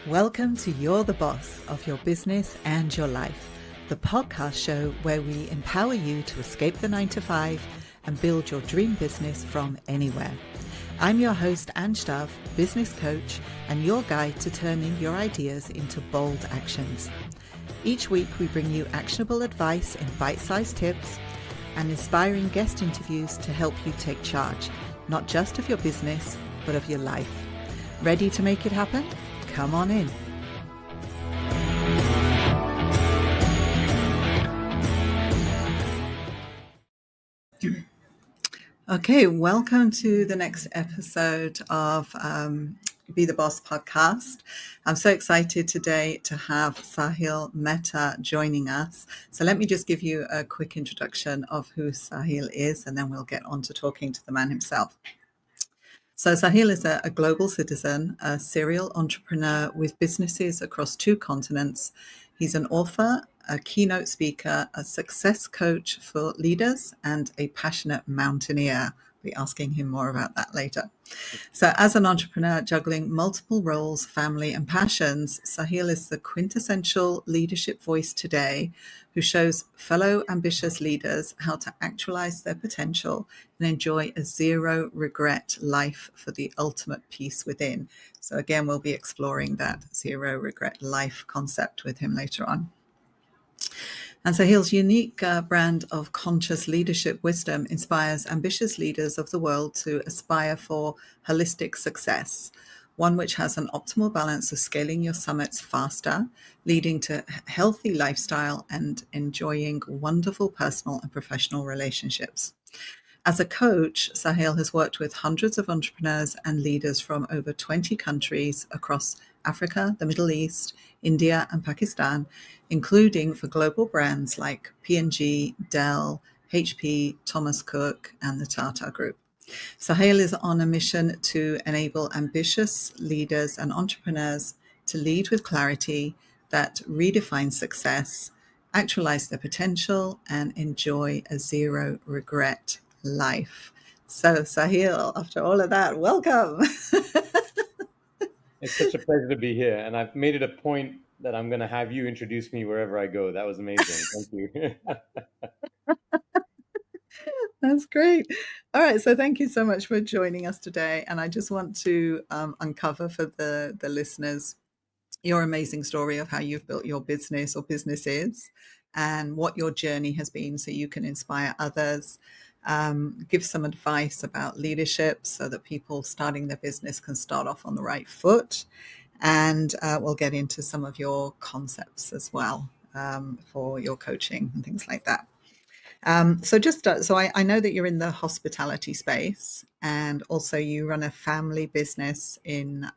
Welcome to You're the Boss of Your Business and Your Life, the podcast show where we empower you to escape the 9-to-5 and build your dream business from anywhere. I'm your host, Ange Dove, business coach, and your guide to turning your ideas into bold actions. Each week, we bring you actionable advice in bite-sized tips and inspiring guest interviews to help you take charge, not just of your business, but of your life. Ready to make it happen? Come on in. Okay, welcome to the next episode of Be the Boss podcast. I'm so excited today to have Saahil Mehta joining us. So let me just give you a quick introduction of who Saahil is, and then we'll get on to talking to the man himself. So Saahil is a global citizen, a serial entrepreneur with businesses across 2 continents. He's an author, a keynote speaker, a success coach for leaders, and a passionate mountaineer. I'll be asking him more about that later. So as an entrepreneur juggling multiple roles, family and passions, Saahil is the quintessential leadership voice today who shows fellow ambitious leaders how to actualize their potential and enjoy a zero regret life for the ultimate peace within. So again, we'll be exploring that zero regret life concept with him later on. And Sahil's unique brand of conscious leadership wisdom inspires ambitious leaders of the world to aspire for holistic success, one which has an optimal balance of scaling your summits faster, leading to healthy lifestyle and enjoying wonderful personal and professional relationships. As a coach, Saahil has worked with hundreds of entrepreneurs and leaders from over 20 countries across Africa, the Middle East, India, and Pakistan, including for global brands like P&G, Dell, HP, Thomas Cook, and the Tata Group. Saahil is on a mission to enable ambitious leaders and entrepreneurs to lead with clarity that redefines success, actualize their potential, and enjoy a zero regret life. So Saahil, after all of that, welcome. It's such a pleasure to be here. And I've made it a point that I'm going to have you introduce me wherever I go. That was amazing. Thank you. That's great. All right. So thank you so much for joining us today. And I just want to uncover for the listeners your amazing story of how you've built your business or businesses and what your journey has been so you can inspire others. Give some advice about leadership so that people starting their business can start off on the right foot. And we'll get into some of your concepts as well for your coaching and things like that. So I know that you're in the hospitality space, and also you run a family business in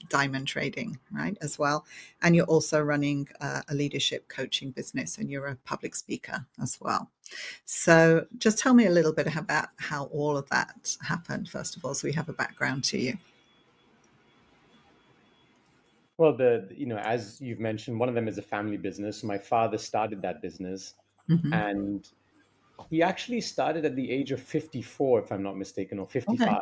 diamond trading, right, as well. And you're also running a leadership coaching business, and you're a public speaker as well. So just tell me a little bit about how all of that happened, first of all, so we have a background to you. Well, as you've mentioned, one of them is a family business. My father started that business, and he actually started at the age of 54, if I'm not mistaken, or 55. Okay.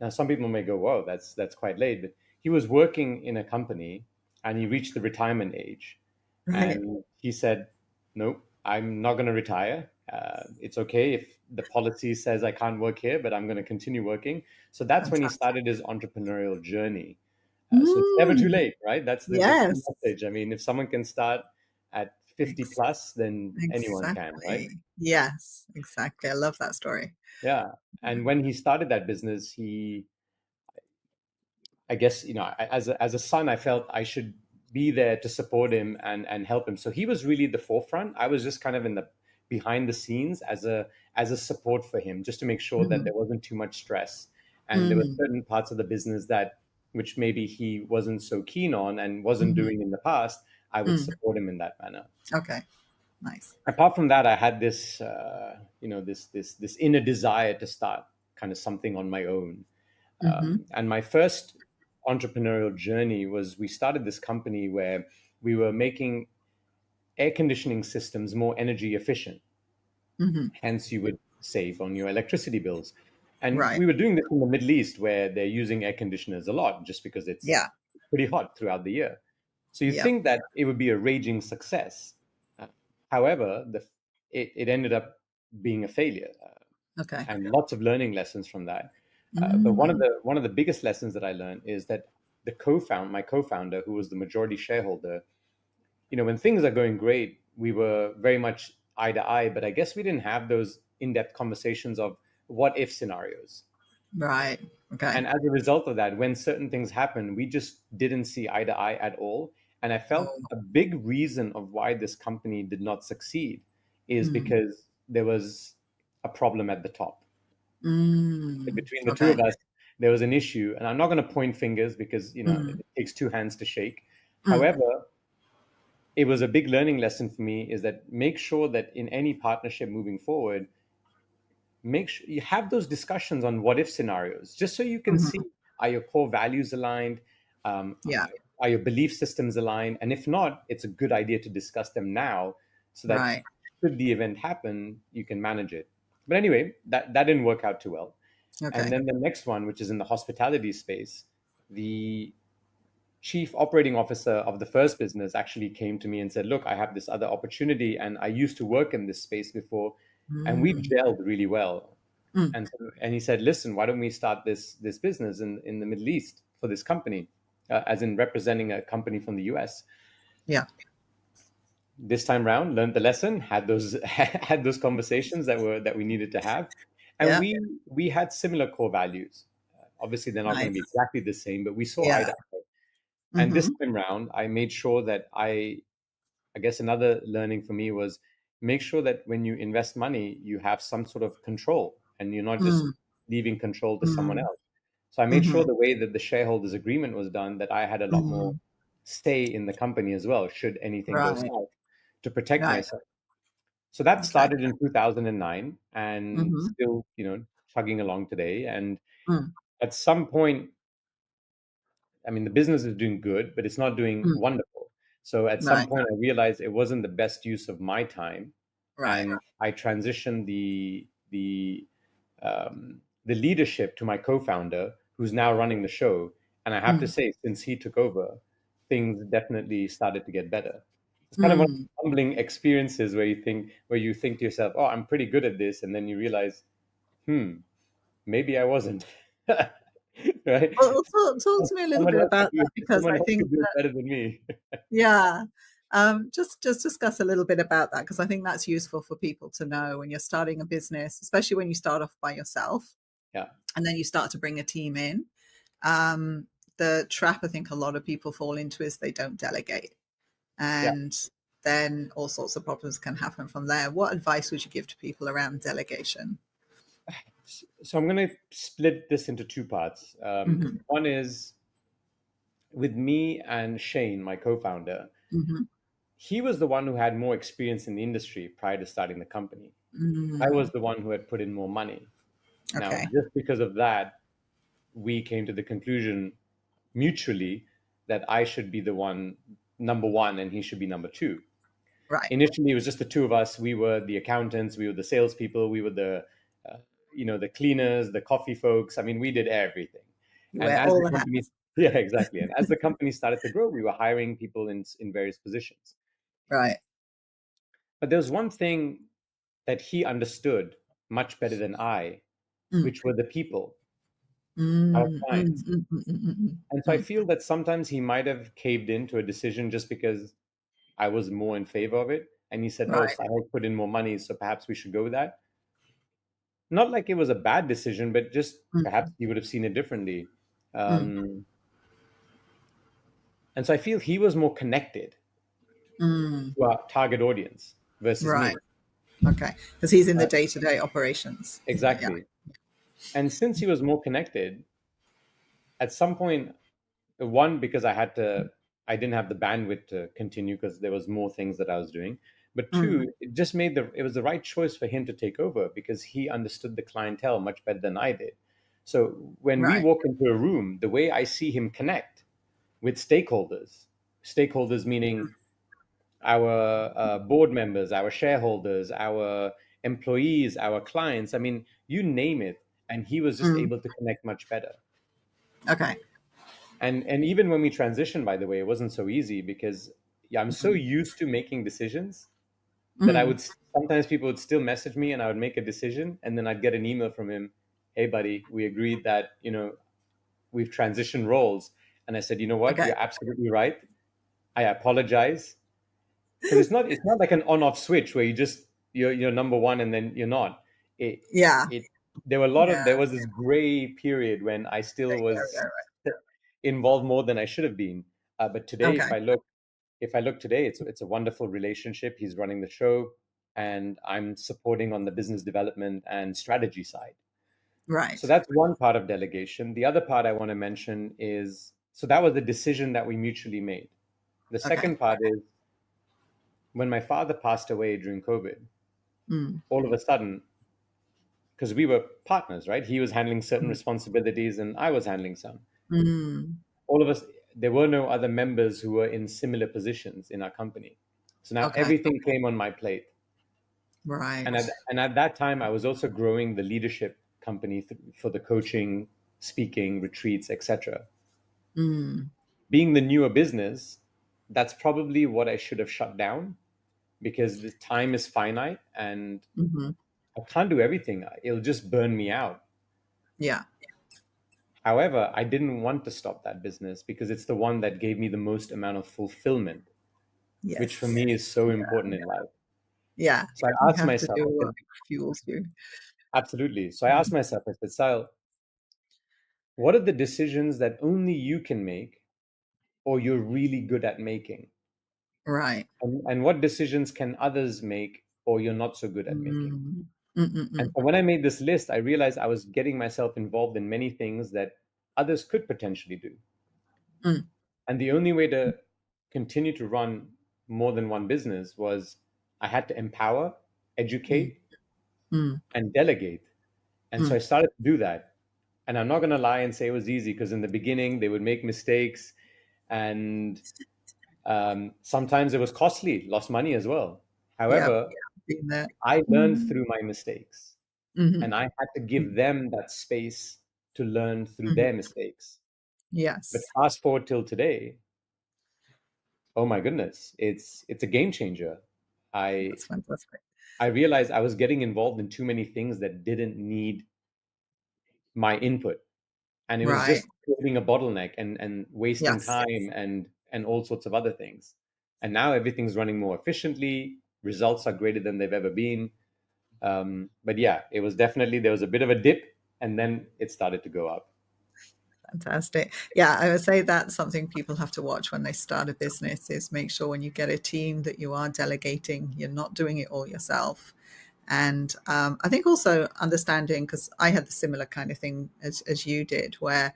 Now, some people may go, "Whoa, that's quite late." But he was working in a company, and he reached the retirement age, Right. and he said, "Nope, I'm not going to retire. It's okay if the policy says I can't work here, but I'm going to continue working." So that's when he Fantastic. started his entrepreneurial journey. So it's never too late, right? That's the key Yes, message. I mean, if someone can start at 50 ex- plus, then anyone can, right? exactly. Yes, exactly. I love that story. Yeah. And when he started that business, I guess, as a son, I felt I should be there to support him and help him. So he was really the forefront. I was just kind of in the behind the scenes as a support for him, just to make sure that Mm, there wasn't too much stress. And there were mm, certain parts of the business which maybe he wasn't so keen on and wasn't mhm, doing in the past. I would mm. support him in that manner. Okay, nice. Apart from that, I had this inner desire to start kind of something on my own. Mm-hmm. And my first entrepreneurial journey was we started this company where we were making air conditioning systems more energy efficient. Mm-hmm. Hence, you would save on your electricity bills. And Right. we were doing this in the Middle East where they're using air conditioners a lot just because it's Yeah. pretty hot throughout the year. So you Yep. think that it would be a raging success. Uh, However, it ended up being a failure, Okay. and lots of learning lessons from that. But Mm. one of the biggest lessons that I learned is that my co-founder, who was the majority shareholder, when things are going great, we were very much eye to eye. But I guess we didn't have those in-depth conversations of what if scenarios. Right. Okay. And as a result of that, when certain things happen, we just didn't see eye to eye at all. And I felt Oh. a big reason of why this company did not succeed is Mm. because there was a problem at the top. Mm. Between the two Okay. of us, there was an issue. And I'm not going to point fingers because, Mm. it takes two hands to shake. Mm. However, it was a big learning lesson for me is that make sure that in any partnership moving forward, make sure you have those discussions on what if scenarios, just so you can see, Hmm. are your core values aligned, um, Yeah. are your belief systems aligned, and if not, it's a good idea to discuss them now so that Right. should the event happen, you can manage it. But anyway, that didn't work out too well. And Okay. then the next one, which is in the hospitality space, the chief operating officer of the first business actually came to me and said, look, I have this other opportunity and I used to work in this space before, and we Mm. gelled really well. Mm. And he said, listen, why don't we start this business in the Middle East for this company, as in representing a company from the US. Yeah. This time round, learned the lesson, had those had those conversations that we needed to have, and Yeah. we had similar core values. Obviously, they're not going to be Nice. exactly the same, but we saw eye Yeah. to eye. And this Hmm. time round, I made sure that I guess another learning for me was make sure that when you invest money, you have some sort of control and you're not just Mm. leaving control to someone Mm. else. So I made sure Hmm. the way that the shareholders agreement was done, that I had a lot more Mm. say in the company as well, should anything go Right. south, to protect Right. myself. So that Okay. started in 2009 and Hmm. still, chugging along today. And Mm. at some point, I mean, the business is doing good, but it's not doing Mm. wonderful. So at some Right. point, I realized it wasn't the best use of my time, Right. and I transitioned the leadership to my co-founder, who's now running the show. And I have to Mm. say, since he took over, things definitely started to get better. It's kind of one of Mm. the humbling experiences where you think to yourself, "Oh, I'm pretty good at this," and then you realize, "Hmm, maybe I wasn't." Right? Well, talk to me a little Someone bit else could about do that it. because Someone I else think could do it that, better than me. yeah, just discuss a little bit about that because I think that's useful for people to know when you're starting a business, especially when you start off by yourself Yeah, and then you start to bring a team in. Um, the trap I think a lot of people fall into is they don't delegate, yeah. and then all sorts of problems can happen from there. What advice would you give to people around delegation? So I'm going to split this into two parts. Hmm. One is with me and Shane, my co-founder. Hmm. He was the one who had more experience in the industry prior to starting the company. I was Mm. the one who had put in more money. Now, Okay. just because of that, we came to the conclusion mutually that I should be the one, number one, and he should be number two. Right. Initially, it was just the two of us. We were the accountants, we were the salespeople, we were uh, the cleaners, the coffee folks. I mean, we did everything. You And wear as all the the company, hats. yeah, exactly. And as the company started to grow, we were hiring people in various positions. Right. But there was one thing that he understood much better than I, Mm. which were the people, our Mm, mm, clients. mm, mm, mm, mm, And so I mm. feel that sometimes he might have caved into a decision just because I was more in favor of it. And he said, oh, Right. Sahil put in more money, so perhaps we should go with that. Not like it was a bad decision, but just perhaps Mm, he would have seen it differently. mm, Um, and so I feel he was more connected mm. to our target audience versus me. Right. Okay. Because he's in the Uh, day-to-day operations. Yeah. exactly. And since he was more connected, at some point, one, because I didn't have the bandwidth to continue because there was more things that I was doing. But Mm. two, it was the right choice for him to take over because he understood the clientele much better than I did. So when we Right. walk into a room, the way I see him connect with stakeholders meaning our board members, our shareholders, our employees, our clients. I mean, you name it, and he was just Mm. able to connect much better. Okay. And even when we transitioned, by the way, it wasn't so easy because yeah, I'm so Mm. used to making decisions that I Mm. would sometimes people would still message me and I would make a decision and then I'd get an email from him, "Hey buddy, we agreed that, we've transitioned roles." And I said, "You know what? Okay. You're absolutely right. I apologize." Because it's not like an on-off switch where you're number one and then you're not. It Yeah. it there Yeah. was this gray period when I still was Yeah. involved more than I should have been. But today, Okay. if I look today, it's a wonderful relationship. He's running the show, and I'm supporting on the business development and strategy side. So Right. that's one part of delegation. The other part I want to mention is so that was the decision that we mutually made. The Okay. second part is when my father passed away during COVID, Mm. all of a sudden, because we were partners, right? He was handling certain Mm. responsibilities and I was handling some. Mm. All of us, there were no other members who were in similar positions in our company. So now Okay. everything came on my plate. And Right. at that time, I was also growing the leadership company for the coaching, speaking, retreats, etc. Mm. Being the newer business, that's probably what I should have shut down because the time is finite and Hmm. I can't do everything. It'll just burn me out. Yeah. However, I didn't want to stop that business because it's the one that gave me the most amount of fulfillment, which for Yes. me is so Yeah. important in life. Yeah. So I You asked have to myself, do I what said, fuels you. absolutely. So I asked Mm. myself, I said, Sal, what are the decisions that only you can make or you're really good at making? Right. And what decisions can others make or you're not so good at making? Mm. And Mm-mm-mm. so when I made this list, I realized I was getting myself involved in many things that others could potentially do. Mm. And the only way to continue to run more than one business was I had to empower, Mm. educate, Mm. and delegate. And so I Mm. started to do that. And I'm not going to lie and say it was easy because in the beginning they would make mistakes and sometimes it was costly, lost money as well. Yep. However, Been there. I learned Mm. through my mistakes Hmm. and I had to give Mm. them that space to learn through Hmm. their mistakes. But Yes. fast forward till today, oh my goodness, it's a game changer. I That's fantastic. I realized I was getting involved in too many things that didn't need my input, and it was Right. just creating a bottleneck and wasting Yes. time and all sorts of other things. And now everything's running more efficiently. Results are greater than they've ever been. But yeah, it was definitely there was a bit of a dip, and then it started to go up. Fantastic. Yeah, I would say that's something people have to watch when they start a business is make sure when you get a team that you are delegating, you're not doing it all yourself. And I think also understanding, because I had the similar kind of thing as you did, where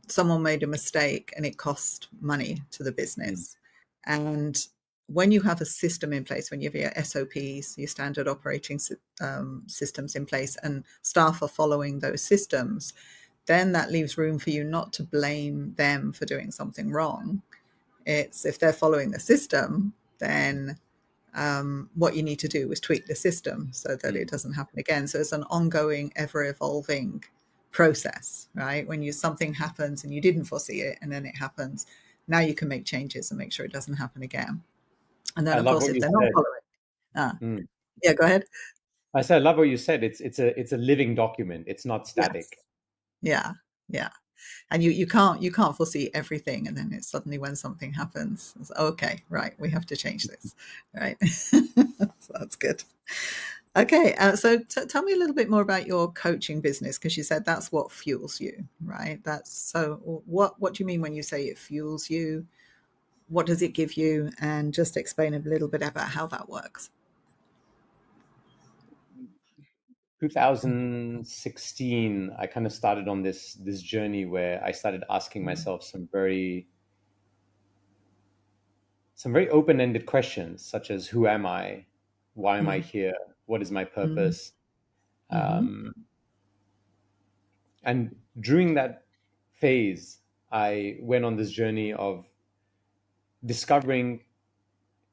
someone made a mistake and it cost money to the Mm. business. And when you have a system in place, when you have your SOPs, your standard operating systems in place, and staff are following those systems, then that leaves room for you not to blame them for doing something wrong. It's if they're following the system, then what you need to do is tweak the system so that it Mm. doesn't happen again. So it's an ongoing, ever evolving process, right? When something happens and you didn't foresee it and then it happens, now you can make changes and make sure it doesn't happen again. And then I of love course, what if you they're not said. following, ah, Mm. yeah, go ahead. I said I love what you said. It's a living document. It's not Yes. static. Yeah. Yeah. And you can't foresee everything, and then it's suddenly when something happens, it's, okay, right, we have to change this, right? So that's good. Okay, so tell me a little bit more about your coaching business, because you said that's what fuels you, right? That's so. What do you mean when you say it fuels you? What does it give you? And just explain a little bit about how that works. 2016, I kind of started on this journey where I started asking myself some very open-ended questions, such as who am I, why am I Mm, here, what is my mm, purpose, mm, um, and during that phase, I went on this journey of discovering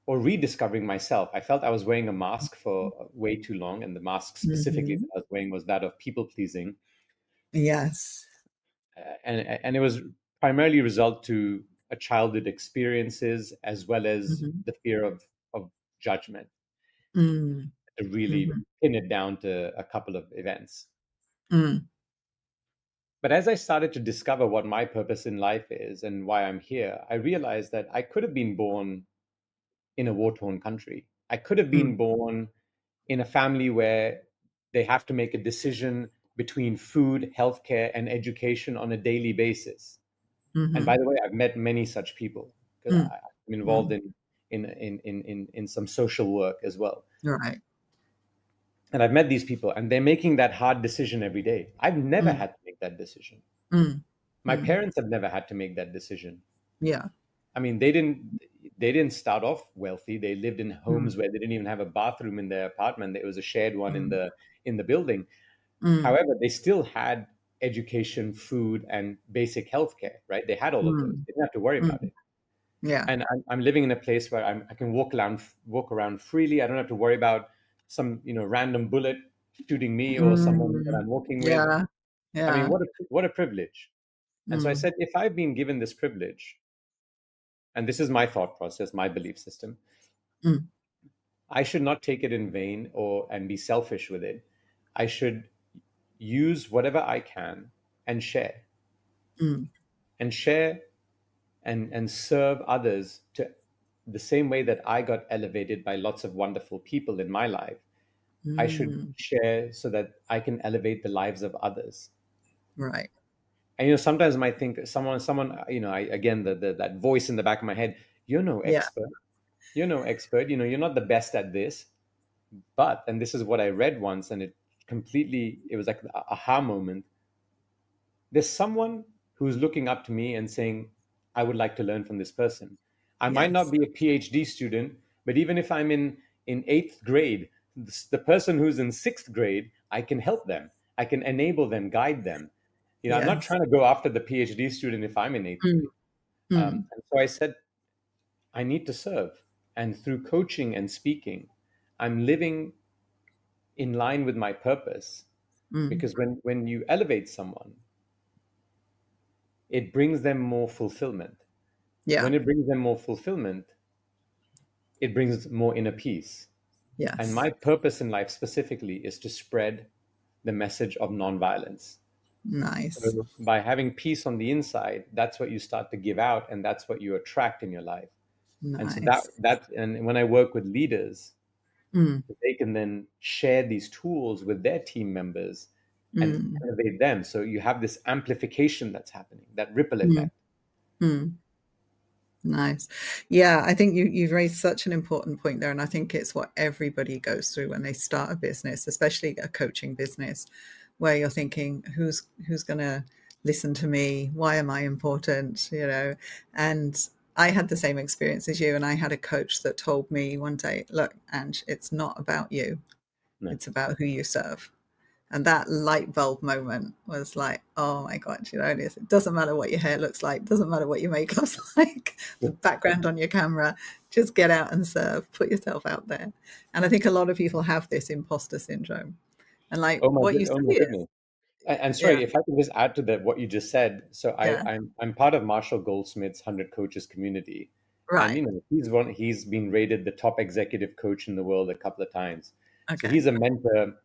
or rediscovering myself. I felt I was wearing a mask for way too long, and the mask specifically that mm-hmm. I was wearing was that of people pleasing. Yes. And it was primarily result to a childhood experiences as well as Mm-hmm. the fear of judgment, Mm. to really Mm-hmm. pin it down to a couple of events. Mm. But as I started to discover what my purpose in life is and why I'm here, I realized that I could have been born in a war-torn country. I could have Mm. been born in a family where they have to make a decision between food, healthcare, and education on a daily basis. And by Mm-hmm. the way, I've met many such people because Mm. I'm involved Mm. in some social work as well. Right. And I've met these people, and they're making that hard decision every day. I've never Mm. had to make that decision. Mm. My Mm. parents have never had to make that decision. Yeah. I mean, they didn't start off wealthy. They lived in homes Mm. where they didn't even have a bathroom in their apartment. It was a shared one Mm. in the building. Mm. However, they still had education, food, and basic healthcare. Right? They had all of those. Mm. They didn't have to worry about Mm. it. Yeah. And I'm living in a place where I can walk around freely. I don't have to worry about some random bullet shooting me or someone that Mm. I'm walking with. Yeah. I mean, Yeah. what a privilege. And so I Mm. said, if I've been given this privilege, and this is my thought process, my belief system, Mm. I should not take it in vain or and be selfish with it. I should use whatever I can and share Mm. and share and serve others to the same way that I got elevated by lots of wonderful people in my life. I should Mm. share so that I can elevate the lives of others. Right. And sometimes I might think someone again that voice in the back of my head, you're no Yeah. expert. You're no expert. You're not the best at this. But, and this is what I read once, and it was like an aha moment. There's someone who's looking up to me and saying, I would like to learn from this person. I might not Yes. be a PhD student, but even if I'm in eighth grade, the person who's in sixth grade, I can help them. I can enable them, guide them. I'm not Yes. trying to go after the PhD student if I'm in eighth Mm. grade. Mm. And so I said, I need to serve. And through coaching and speaking, I'm living in line with my purpose. Mm. Because when you elevate someone, it brings them more fulfillment. Yeah. When it brings them more fulfillment, it brings more inner peace. And Yes. my purpose in life specifically is to spread the message of nonviolence. Nice. So by having peace on the inside, that's what you start to give out, and that's what you attract in your life. And so Nice. and when I work with leaders, Mm. they can then share these tools with their team members and Mm. elevate them. So you have this amplification that's happening, that ripple Mm. effect. Mm. Nice. Yeah, I think you've raised such an important point there. And I think it's what everybody goes through when they start a business, especially a coaching business, where you're thinking, who's gonna listen to me? Why am I important? And I had the same experience as you, and I had a coach that told me one day, look, Ange, it's not about you, No. it's about who you serve. And that light bulb moment was like, oh my God, it doesn't matter what your hair looks like, doesn't matter what your makeup's like, the background on your camera, just get out and serve, put yourself out there. And I think a lot of people have this imposter syndrome. And like what you Oh say my is, goodness. And yeah, sorry, if I could just add to that what you just said. So yeah, I'm part of Marshall Goldsmith's 100 Coaches community, and right. he's been rated the top executive coach in the world a couple of times. So Okay. he's a mentor,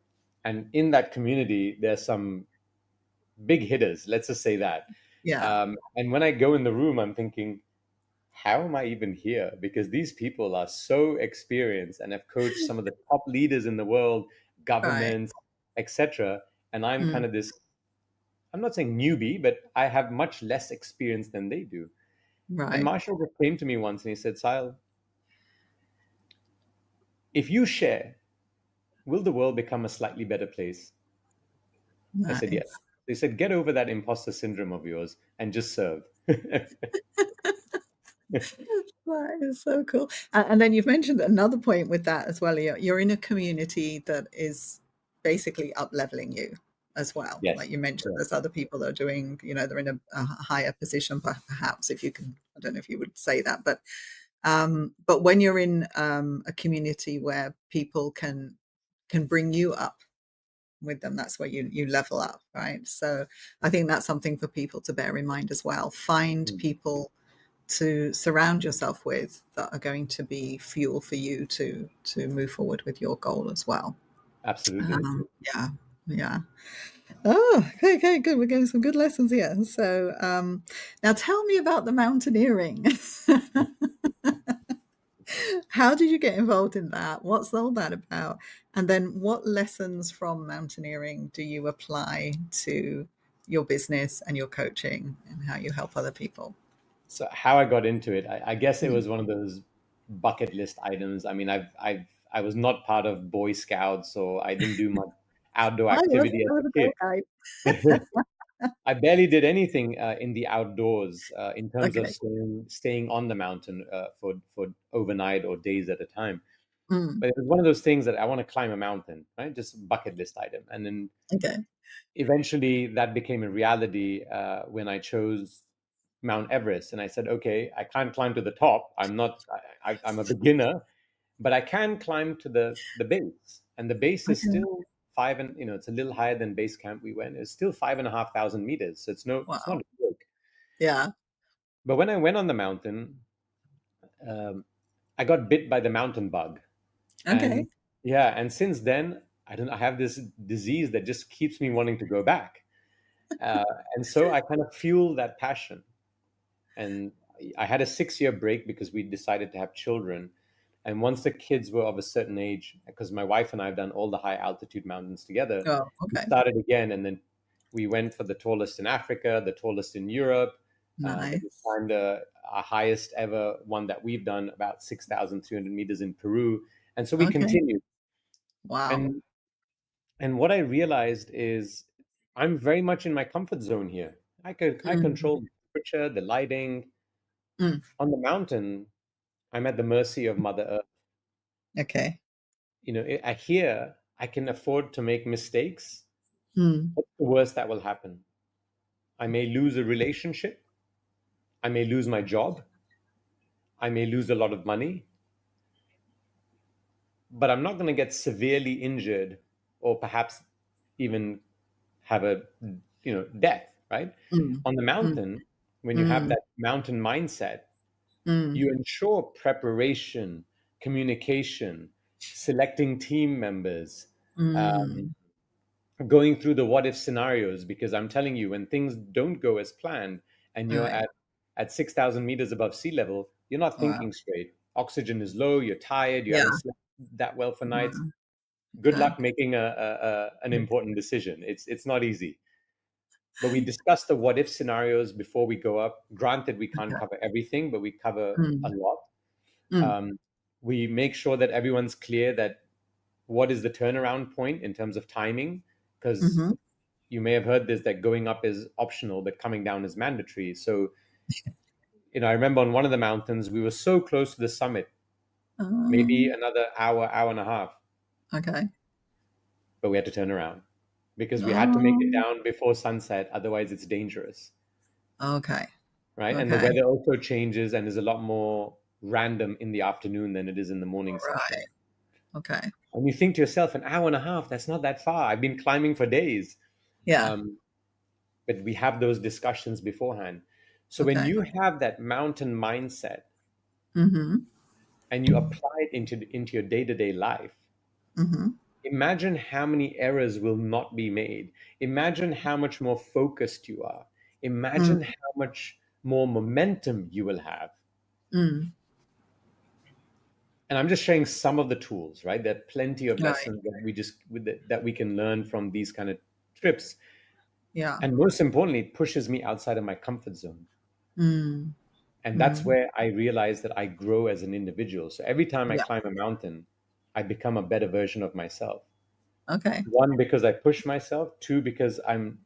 and in that community, there's some big hitters. Let's just say that. Yeah, And when I go in the room, I'm thinking, how am I even here? Because these people are so experienced and have coached some of the top leaders in the world, right. governments, etc. And I'm kind Mm, of this, I'm not saying newbie, but I have much less experience than they do. And right. Marshall just came to me once and he said, Sahil, if you share, will the world become a slightly better place? I said, yes. Nice. They said, get over that imposter syndrome of yours and just serve. That is so cool. And then you've mentioned another point with that as well. You're in a community that is basically up leveling you as well. Yes. Like you mentioned, Correct. there's other people that are doing, they're in a higher position, perhaps, if you can, I don't know if you would say that, but when you're in a community where people can bring you up, with them, that's where you level up, right? So I think that's something for people to bear in mind as well. Find Mm. people to surround yourself with that are going to be fuel for you to move forward with your goal as well. Absolutely. Yeah, yeah. Oh, okay, okay, good. We're getting some good lessons here. So, now tell me about the mountaineering. How did you get involved in that? What's all that about? And then, what lessons from mountaineering do you apply to your business and your coaching and how you help other people? So how I got into it, I guess it Mm. was one of those bucket list items. I mean, I was not part of Boy Scouts, so I didn't do much outdoor I was, activity I as was a a kid. Girl Guide. I barely did anything in the outdoors in terms of Okay. staying on the mountain for overnight or days at a time. Mm. But it was one of those things that I want to climb a mountain, right? Just bucket list item. And then Okay. eventually that became a reality when I chose Mount Everest. And I said, okay, I can't climb to the top. I'm not, I'm a beginner, but I can climb to the base. And the base is Okay. still it's a little higher than base camp we went. It's still 5,500 meters. So it's not Wow. a joke. Yeah. But when I went on the mountain, um, I got bit by the mountain bug. Okay. And yeah, and since then, I have this disease that just keeps me wanting to go back. Uh, and so I kind of fuel that passion. And I had a 6 year break because we decided to have children. And once the kids were of a certain age, because my wife and I have done all the high altitude mountains together, Oh, we okay. started again. And then we went for the tallest in Africa, the tallest in Europe. Then we Nice. climbed our highest ever one that we've done, about 6,300 meters in Peru. And so we Okay. continued. Wow. And what I realized is I'm very much in my comfort zone here. I Mm. control the temperature, the lighting. Mm. On the mountain, I'm at the mercy of Mother Earth. Okay. Here I can afford to make mistakes. Mm. What's the worst that will happen? I may lose a relationship. I may lose my job. I may lose a lot of money, but I'm not going to get severely injured or perhaps even have a death, right? Mm. On the Mm. mountain, when you have Mm. that mountain mindset, Mm. you ensure preparation, communication, selecting team members, Mm. going through the what if scenarios. Because I'm telling you, when things don't go as planned and you're Right. at 6,000 meters above sea level, you're not Wow. thinking straight. Oxygen is low, you're tired, you Yeah. haven't slept that well for nights. Wow. Good Okay. luck making an important decision. It's not easy. But we discuss the what if scenarios before we go up. Granted, we can't Okay. cover everything, but we cover a Mm. lot. Mm. Um, we make sure that everyone's clear that what is the turnaround point in terms of timing, because Mhm. you may have heard this, that going up is optional, but coming down is mandatory. So, I remember on one of the mountains, we were so close to the summit, maybe Um, another hour, hour and a half, okay. but we had to turn around because we had to make it Um, down before sunset. Otherwise, it's dangerous, okay. right? And the Okay. weather also changes and is a lot more random in the afternoon than it is in the morning session. Right. Okay. And you think to yourself, an hour and a half, that's not that far. I've been climbing for days. Yeah. Um, but we have those discussions beforehand. So when Okay. you have that mountain mindset Mhm. and you apply it into your day-to-day life, Mhm. imagine how many errors will not be made. Imagine how much more focused you are. Mm. Imagine how much more momentum you will have. Mm. And I'm just sharing some of the tools, right? There are plenty of Right. lessons that we can learn from these kind of trips. Yeah. And most importantly, it pushes me outside of my comfort zone. Mm. And that's Mm. where I realize that I grow as an individual. So every time I Yeah. climb a mountain, I become a better version of myself. Okay. One, because I push myself. Two, because I'm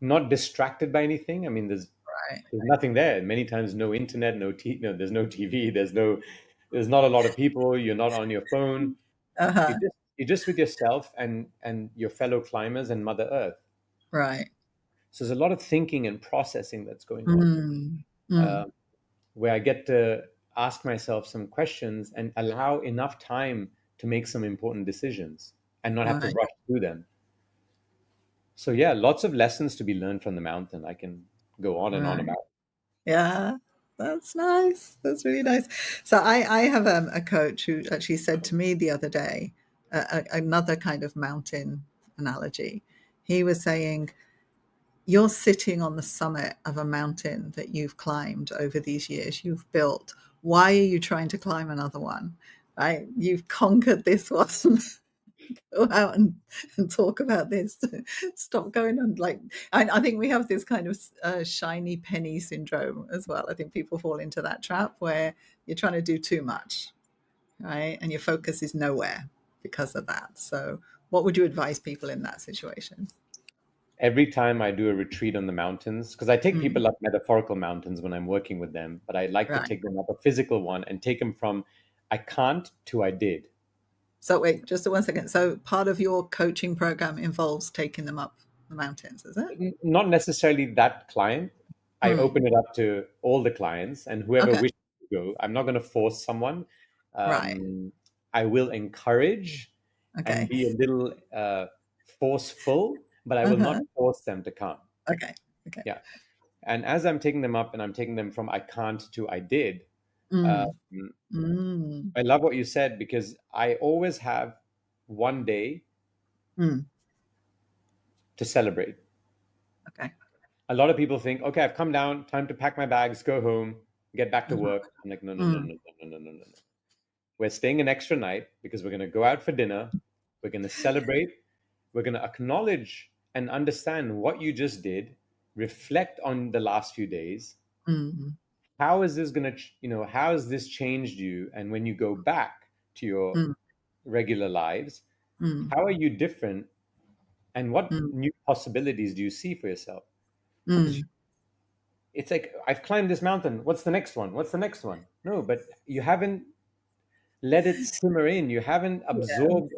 not distracted by anything. I mean, Right. there's nothing there. Many times, no internet, no, there's no TV, there's not a lot of people. You're not on your phone. Uh-huh. You're just with yourself and your fellow climbers and Mother Earth. Right. So there's a lot of thinking and processing that's going on. Mm. Mm. Uh, where I get to ask myself some questions and allow enough time to make some important decisions and not have to Right. rush through them. So yeah, lots of lessons to be learned from the mountain. I can go on and on Right. about. Yeah, that's nice. That's really nice. So I have a coach who actually said to me the other day, another kind of mountain analogy. He was saying, you're sitting on the summit of a mountain that you've climbed over these years, you've built. Why are you trying to climb another one? Right? You've conquered this one. Go out and talk about this. Stop going on like I think we have this kind of shiny penny syndrome as well. I think people fall into that trap where you're trying to do too much, right? And your focus is nowhere because of that. So, what would you advise people in that situation? Every time I do a retreat on the mountains, because I take Mm, people up metaphorical mountains when I'm working with them, but I like to right. take them up a physical one and take them from I can't to I did. So, wait, just 1 second. So, part of your coaching program involves taking them up the mountains, is it? Not necessarily that client. I Mm, open it up to all the clients and whoever okay. wishes to go. I'm not going to force someone. Right. Um, I will encourage and Okay. be a little forceful, but I will not Uh-huh. force them to come. Okay. Okay. Yeah. And as I'm taking them up and I'm taking them from I can't to I did, Mm, um, mm, I love what you said because I always have one day mm. to celebrate. Okay. A lot of people think, okay, I've come down, time to pack my bags, go home, get back to Mhm. work. I'm like, no, no, no, Mm, no, no, no, no, no, no. We're staying an extra night because we're going to go out for dinner. We're going to celebrate. We're going to acknowledge and understand what you just did, reflect on the last few days. mm, How is this going to, how has this changed you? And when you go back to your mm, regular lives, mm, how are you different? And what mm, new possibilities do you see for yourself? Because mm. it's like I've climbed this mountain. What's the next one? What's the next one? No, but you haven't let it simmer in. You haven't Yeah, absorbed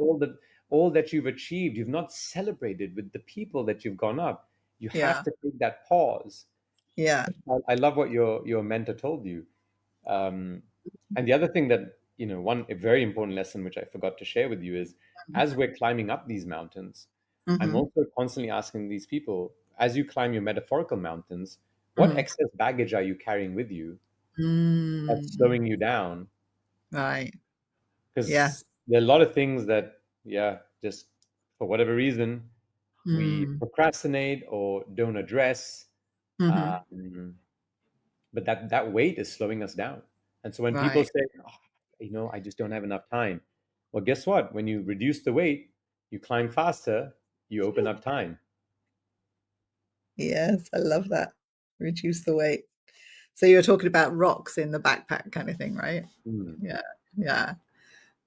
all that you've achieved. You've not celebrated with the people that you've gone up. You have yeah, to take that pause. yeah. I love what your mentor told you. Um, and the other thing that one a very important lesson which I forgot to share with you is as we're climbing up these mountains, I'm Mhm, also constantly asking these people, as you climb your metaphorical mountains, what mm, excess baggage are you carrying with you that's mm. slowing you down? Right. Because Yes. there are a lot of things that, yeah, just for whatever reason, we Mm, procrastinate or don't address. mhm. Um, but that weight is slowing us down. And so when people Right. say, oh, I just don't have enough time. Well, guess what? When you reduce the weight, you climb faster, you open up time. Yes, I love that. Reduce the weight. So you're talking about rocks in the backpack kind of thing, right? Hmm. Yeah, yeah.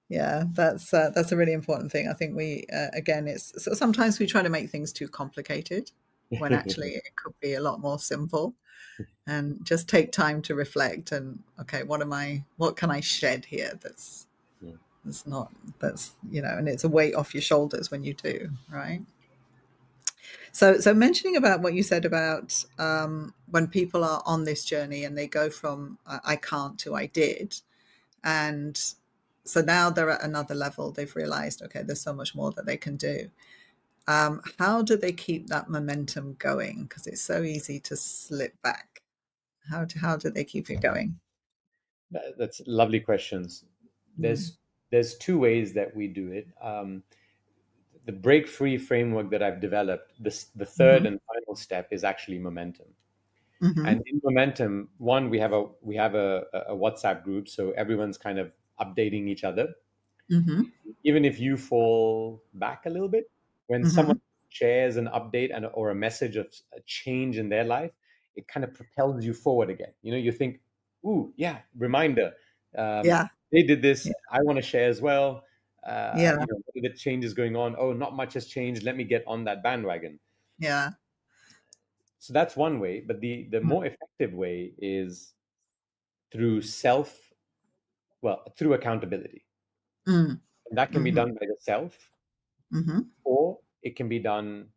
Yeah, that's a really important thing. I think we again, it's so sometimes we try to make things too complicated when actually it could be a lot more simple. And just take time to reflect and okay, what can I shed here that's not that's and it's a weight off your shoulders when you do, right? So mentioning about what you said about when people are on this journey and they go from I can't to I did, and so now they're at another level. They've realized, okay, there's so much more that they can do. How do they keep that momentum going? Because it's so easy to slip back. How do they keep it going? That's lovely questions. Mm, There's two ways that we do it. The break free framework that I've developed, the third hmm and final step is actually momentum. hmm And in momentum, one we have a WhatsApp group, so everyone's kind of updating each other. hmm Even if you fall back a little bit, when someone hmm shares an update or a message of a change in their life, it kind of propels you forward again. You think, "Ooh, yeah, reminder. Yeah, They did yeah, this. I want to share as well. yeah, What are the changes going on? Oh, not much has changed. Let me get on that bandwagon." yeah. So that's one way, but the Mm, more effective way is through through accountability. mm, And that can be hmm done by the self, hmm or it can be done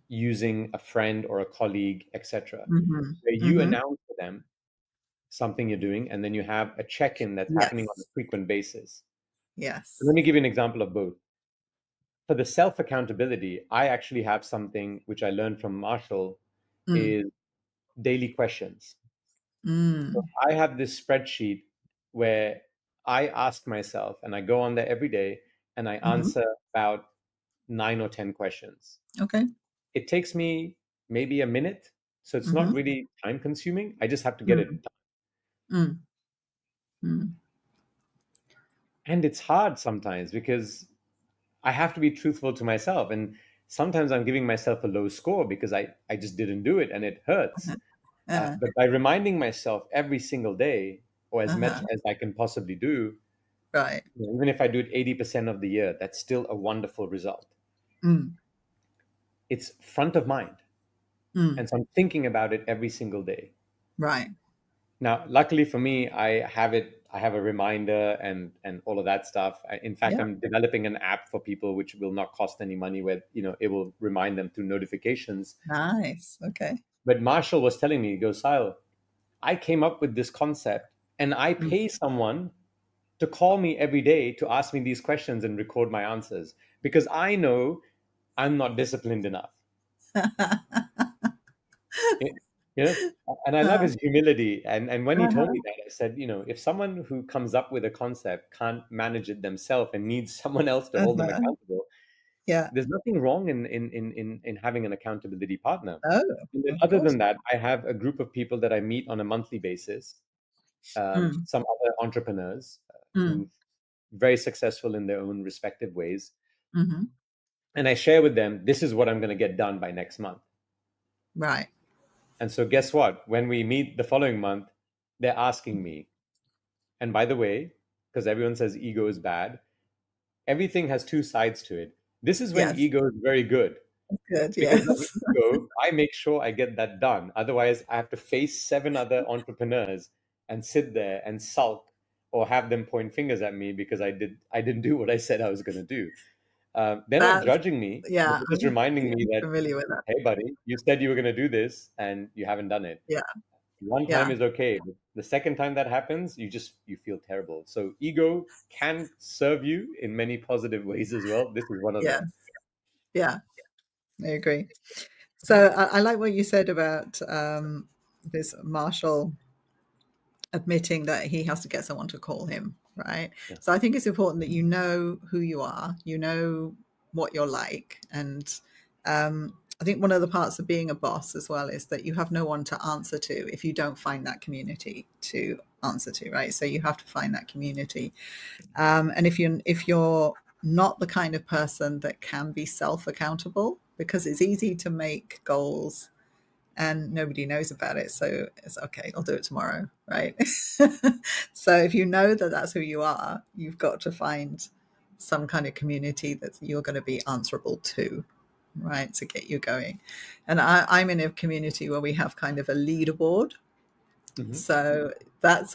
using a friend or a colleague, etc., hmm where you hmm announce to them something you're doing, and then you have a check-in that's happening on a Yes, frequent basis. So let yes. me give you an example of both. for the self accountability, I actually have something which I learned from Marshall Mm. is daily questions. So Mm. I have this spreadsheet where I ask myself, and I go on there every day, and I Hmm. answer about 9 or 10 questions. Okay. It takes me maybe a minute, so it's not Hmm. really time consuming. I just have to get it Mm. done. Mm. Mm. And it's hard sometimes because I have to be truthful to myself. And sometimes I'm giving myself a low score because I just didn't do it and it hurts. Uh-huh. Uh-huh. But by reminding myself every single day, or as much Uh-huh. as I can possibly do, Right. even if I do it 80% of the year, that's still a wonderful result. Mm. It's front of mind. Mm. And so I'm thinking about it every single day. Right. Now, luckily for me, I have it. I have a reminder and all of that stuff. In fact, Yeah. I'm developing an app for people which will not cost any money, where it will remind them through notifications. Nice. Okay. But Marshall was telling me, he goes, Sile, I came up with this concept, and I Mm. pay someone to call me every day to ask me these questions and record my answers because I know I'm not disciplined enough. It- you know and I love Uh, his humility, and when he told uh-huh. me that, I said, if someone who comes up with a concept can't manage it themselves and needs someone else to hold them Uh-huh. accountable, Yeah. there's nothing wrong in having an accountability partner. Oh, And then of other course than not. that, I have a group of people that I meet on a monthly basis, Mm. some other entrepreneurs Mm. who very successful in their own respective ways, Hmm. and I share with them, this is what I'm going to get done by next month. Right. And so guess what, when we meet the following month, they're asking me, and by the way, because everyone says ego is bad, everything has two sides to it. This is when Yes. ego is very good, Good. because as an Yes. ego, I make sure I get that done. Otherwise, I have to face 7 other entrepreneurs and sit there and sulk or have them point fingers at me because I didn't do what I said I was going to do. They're not That's, judging me; yeah. they're just reminding Yeah. me that, Familiar with that. hey, buddy, you said you were going to do this and you haven't done it. Yeah. One time Yeah. is okay, but the second time that happens, you feel terrible. So ego can serve you in many positive ways as well. This is one of Yeah. them. Yeah. I agree. So I like what you said about this Marshall admitting that he has to get someone to call him, right? Yeah. So I think it's important that you know who you are, you know what you're like. And I think one of the parts of being a boss as well is that you have no one to answer to if you don't find that community to answer to, right? So you have to find that community. And if you're not the kind of person that can be self accountable, because it's easy to make goals and nobody knows about it. So it's okay, I'll do it tomorrow, right? So if you know that that's who you are, you've got to find some kind of community that you're going to be answerable to, right? To get you going. And I'm in a community where we have kind of a leaderboard. Hmm. So that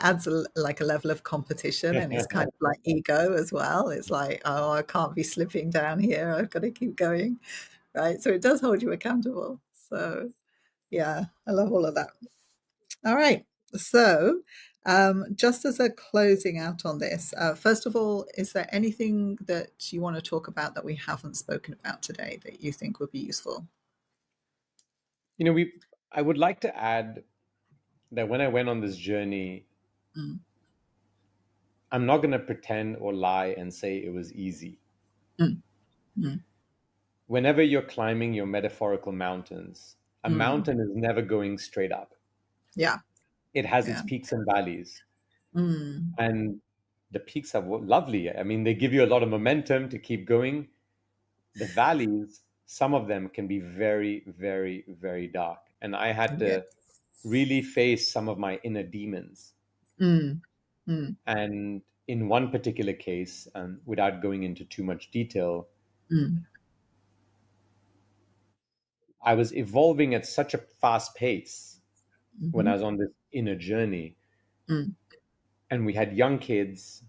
adds like a level of competition, and it's kind of like ego as well. It's like, oh, I can't be slipping down here. I've got to keep going, right? So it does hold you accountable. So yeah, I love all of that. All right. So, just as a closing out on this, first of all, is there anything that you want to talk about that we haven't spoken about today that you think would be useful? we I would like to add that when I went on this journey, Mm. I'm not going to pretend or lie and say it was easy. Mm. Mm. Whenever you're climbing your metaphorical mountains, a Mm. mountain is never going straight up. Yeah. It has its Yeah. peaks and valleys. Mm. And the peaks are lovely. I mean, they give you a lot of momentum to keep going. The valleys, some of them can be very, very, very dark. And I had Yeah. to really face some of my inner demons. Mm. Mm. And in one particular case, and without going into too much detail, Mm. I was evolving at such a fast pace when I Mhm. was on this inner journey. Mm. And we had young kids.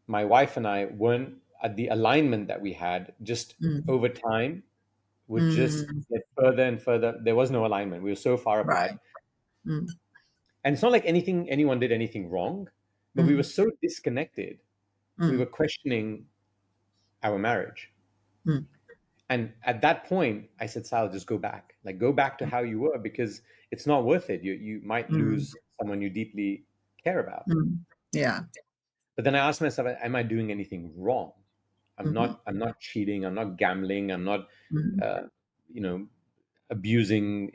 My wife and I weren't at the alignment that we had, just Mm. over time would just Mm. get further and further. There was no alignment. We were so far apart. Right. Mm. And it's not like anyone did anything wrong, but we were Mm. so disconnected. We were Mm. questioning our marriage. Mm. And at that point, I said, Sal, just go back. Like, go back to how you were, because it's not worth it. You might Mm. lose someone you deeply care about. Mm. Yeah. But then I asked myself, am I doing anything wrong? Mhm. I'm not cheating. I'm not gambling. I'm not, Mm. uh, you know, abusing.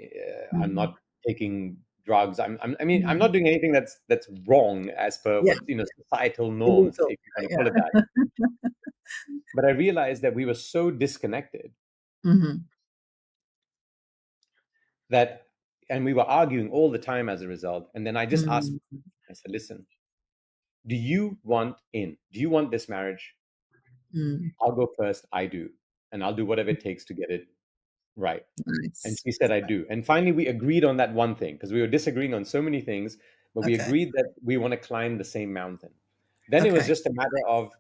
I'm Mm. not taking drugs. I mean, I'm Mm. not doing anything that's wrong as per Yeah. what, societal norms, Illegal. if you want to call it Yeah. that. But I realized that we were so disconnected Mhm. that, and we were arguing all the time as a result. And then I just asked, Mm. I said, listen, do you want in? Do you want this marriage? Mm. I'll go first. I do. And I'll do whatever it takes to get it right. And Nice. she said, I do. And finally, we agreed on that one thing, because we were disagreeing on so many things, but we Okay. agreed that we want to climb the same mountain. Then it was Okay. just a matter of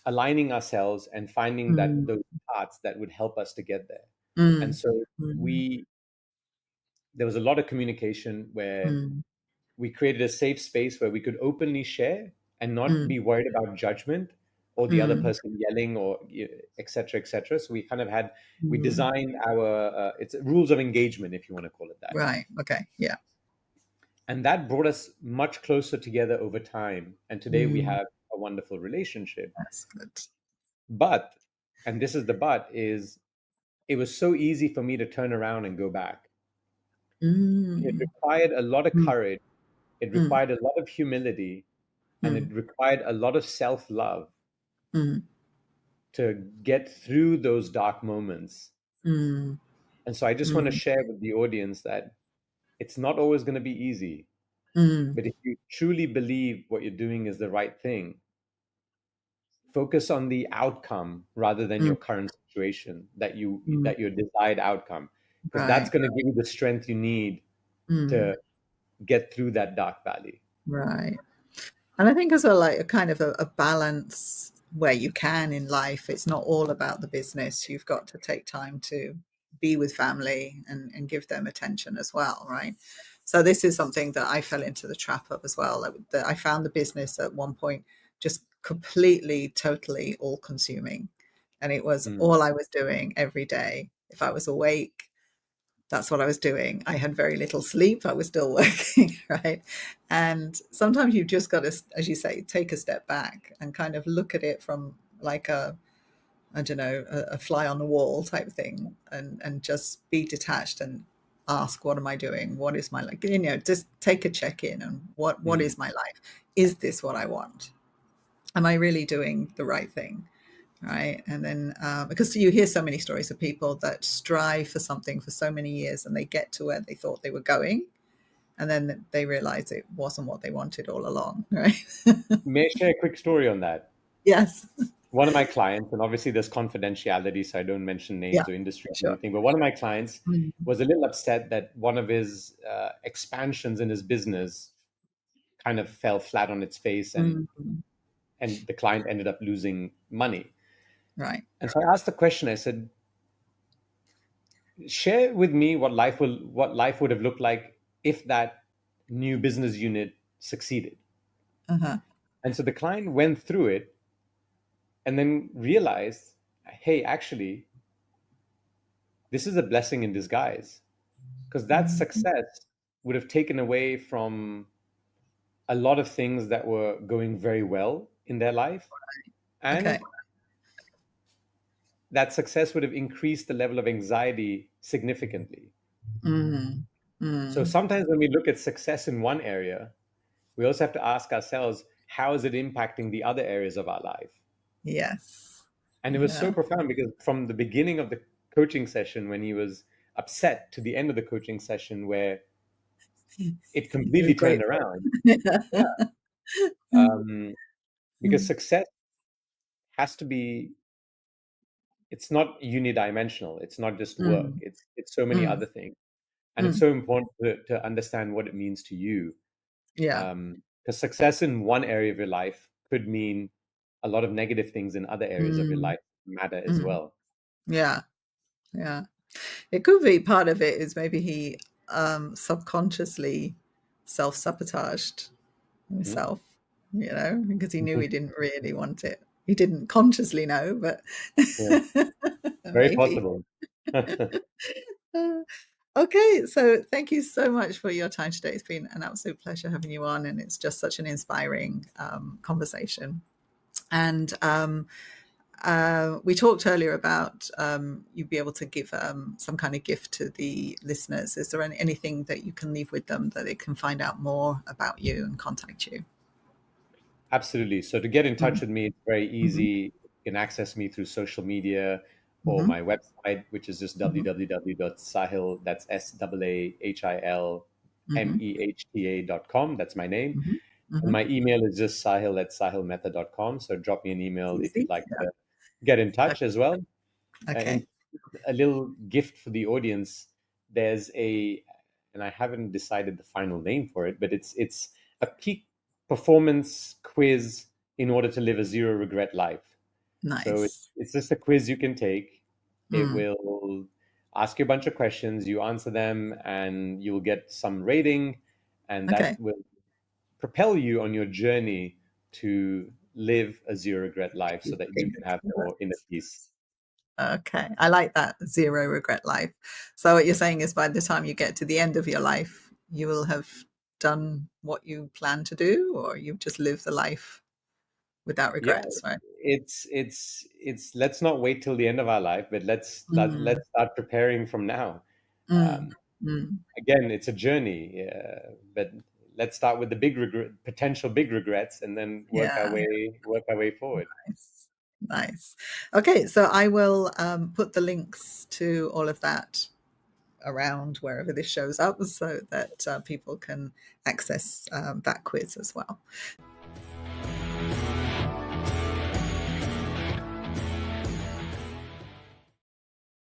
aligning ourselves and finding that Mm. those paths that would help us to get there. And Mm. so Mm. we, there was a lot of communication where Mm. we created a safe space where we could openly share and not Mm. be worried about judgment or the other Mm. person yelling, or et cetera, et cetera. So we kind of had, we Mm. designed our, it's rules of engagement, if you want to call it that. Right. Okay. Yeah. And that brought us much closer together over time. And today we Mm. have a wonderful relationship. That's good. But, and this is the but, is it was so easy for me to turn around and go back. It Mm. required a lot of Mm. courage. It Mm. required a lot of humility, and Mm. it required a lot of self love Mm. to get through those dark moments. Mm. And so I just want to Mm. share with the audience that it's not always going to be easy. Mm. But if you truly believe what you're doing is the right thing, focus on the outcome rather than Mm. your current situation, Mm. that your desired outcome, because that's Right. going to give you the strength you need Mm. to get through that dark valley. Right. And I think as well, like a kind of a balance where you can in life. It's not all about the business. You've got to take time to be with family and give them attention as well, right? So this is something that I fell into the trap of as well. That I found the business at one point just completely, totally all consuming. And it was Mm, all I was doing every day. If I was awake, that's what I was doing. I had very little sleep. I was still working, right? And sometimes you've just got to, as you say, take a step back and kind of look at it from like a, I don't know, a fly on the wall type thing, and just be detached and ask, what am I doing? What is my life? You know, just take a check in and what mm. is my life? Is this what I want? Am I really doing the right thing? Right. And then because you hear so many stories of people that strive for something for so many years and they get to where they thought they were going, and then they realize it wasn't what they wanted all along. Right. May I share a quick story on that? Yes. One of my clients, and obviously there's confidentiality, so I don't mention Yeah. names or industries or Sure. anything, but one of my clients Mm. was a little upset that one of his expansions in his business kind of fell flat on its face, Mm. and the client ended up losing money. Right. And so I asked the question, I said, share with me what life would have looked like if that new business unit succeeded. Uh-huh. And so the client went through it and then realized, hey, actually, this is a blessing in disguise, because that Mm. success would have taken away from a lot of things that were going very well in their life. Okay. And that success would have increased the level of anxiety significantly. Mm. So Mm. sometimes when we look at success in one area, we also have to ask ourselves, how is it impacting the other areas of our life? Yes. And it was so Yeah. profound, because from the beginning of the coaching session, when he was upset, to the end of the coaching session, where it He was completely turned grateful. around. Yeah. Yeah. Um, because Mm. success has to be, it's not unidimensional. It's not just work. Mm. It's so many Mm. other things. And it's Mm. so important to understand what it means to you. Yeah. Because success in one area of your life could mean a lot of negative things in other areas of your Mm. life matter as Mm. well. Yeah. Yeah. It could be part of it is maybe he subconsciously self-sabotaged Mhm. himself, you know, because he knew he didn't really want it. He didn't consciously know, but Yeah. Very maybe. possible. Uh, Okay, so thank you so much for your time today. It's been an absolute pleasure having you on, and it's just such an inspiring conversation. And we talked earlier about you'd be able to give some kind of gift to the listeners. Is there anything that you can leave with them that they can find out more about you and contact you? Absolutely. So to get in touch Mm-hmm, with me, it's very mm-hmm, easy. You can access me through social media or mm-hmm, my website, which is just mm-hmm, www.sahil, that's SAAHILMEHTA.com. That's my name. mm-hmm, And mm-hmm. my email is just sahil@sahilmehta.com. So drop me an It's email if easy. you'd like to get in Yeah. touch as well. Okay. In a little gift for the audience, there's and I haven't decided the final name for it, but it's a peak performance quiz in order to live a zero regret life. So Nice. it's just a quiz you can take. It Mm. will ask you a bunch of questions, you answer them, and you'll get some rating, and Okay. that will propel you on your journey to live a zero regret life so that you can have more inner peace. Okay, I like that zero regret life. So what you're saying is by the time you get to the end of your life, you will have done what you plan to do, or you've just lived the life without Yeah, regrets, right? it's let's not wait till the end of our life, but Mm, let's start preparing from now. mm, Um, mm. Again, it's a journey, but let's start with the potential big regrets, and then Yeah, work our way forward. nice, nice. Okay, so I will put the links to all of that around wherever this shows up so that people can access that quiz as well.